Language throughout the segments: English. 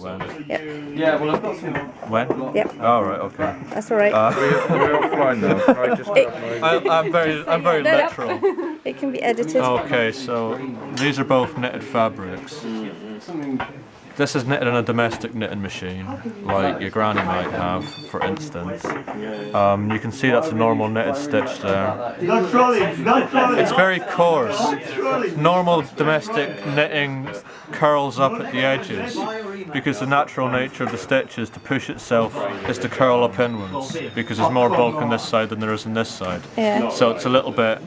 when? Yep. Yeah, well, I've got some. When? Yep. Oh, right, okay. That's all right. We're offline now. Can I just I'm very No, no. literal. It can be edited. Okay, so these are both knitted fabrics. This is knitted on a domestic knitting machine, like your granny might have, for instance. You can see that's a normal knitted stitch there. It's very coarse. Normal domestic knitting curls up at the edges because the natural nature of the stitch is to push itself, is to curl up inwards because there's more bulk on this side than there is on this side. Yeah. So it's a little bit.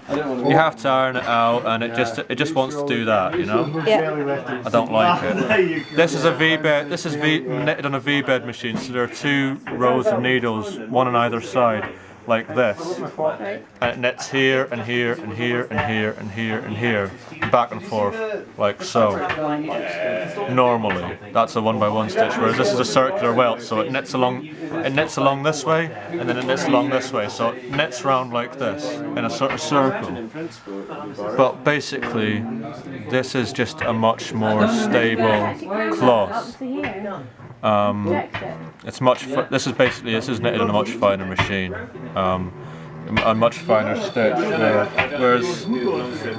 You have to iron it out, and it just wants to do that, you know. Yeah. I don't like it. This is a V-bed. This is knitted on a V-bed machine, so there are 2 rows of needles, one on either side, like this. And it knits here and here and here and here and here and here, back and forth, like so. Normally, that's a 1x1 stitch, whereas this is a circular welt, so it knits along this way, and then it knits along this way, so it knits round like this in a sort of circle. But basically, this is just a much more stable cloth. It's this is knitted on a much finer machine, a much finer stitch. Whereas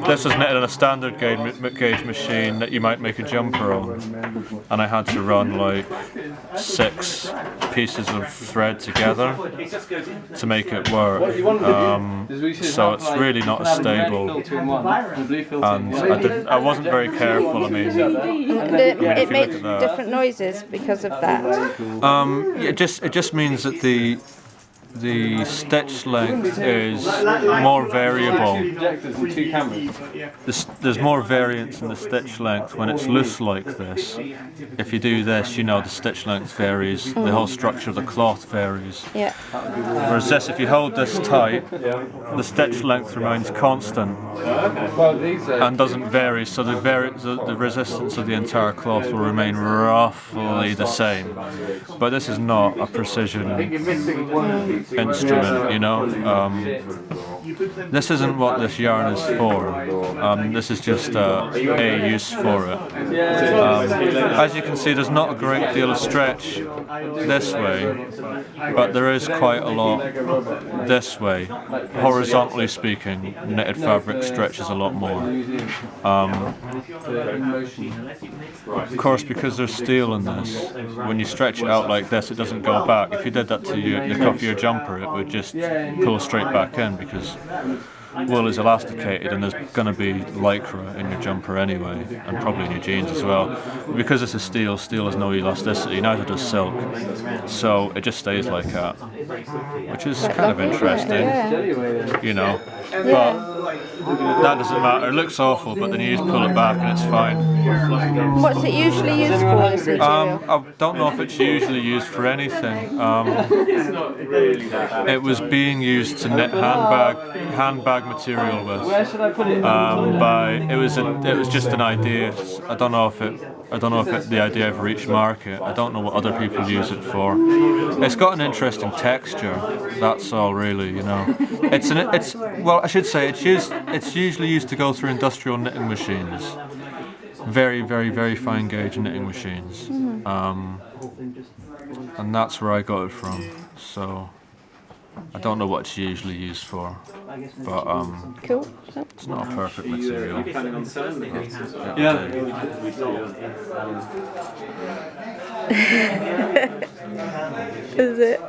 this is knitted on a standard gauge machine that you might make a jumper on, and I had to run like 6 pieces of thread together to make it work. So it's really not as stable, and I wasn't very careful. I mean, It made different noises because of that. it just means that the stitch length is more variable. There's more variance in the stitch length when it's loose like this. If you do this, you know the stitch length varies, the whole structure of the cloth varies. Yeah. Whereas this, if you hold this tight, the stitch length remains constant and doesn't vary, so the resistance of the entire cloth will remain roughly the same. But this is not a precision instrument, you know. This isn't what this yarn is for. This is just a use for it. As you can see, there's not a great deal of stretch this way, but there is quite a lot this way. Horizontally speaking, knitted fabric stretches a lot more. Of course, because there's steel in this, when you stretch it out like this, it doesn't go back. If you did that to the cuff of your jumper, it would just pull straight back in because wool is elasticated and there's going to be lycra in your jumper anyway, and probably in your jeans as well. But because this is steel, steel has no elasticity, neither does silk, so it just stays like that, which is kind of interesting, you know. But that doesn't matter. It looks awful, but then you just pull it back and it's fine. What's it usually used for, this material? I don't know if it's usually used for anything. It was being used to knit handbag material with. It was just an idea. I don't know if the idea ever reached market. I don't know what other people use it for. It's got an interesting texture. That's all, really. You know. Well, I should say it's usually used to go through industrial knitting machines. Very, very, very fine gauge knitting machines. And that's where I got it from. So I don't know what it's usually used for, but Cool. it's not a perfect material. Yeah. Is it?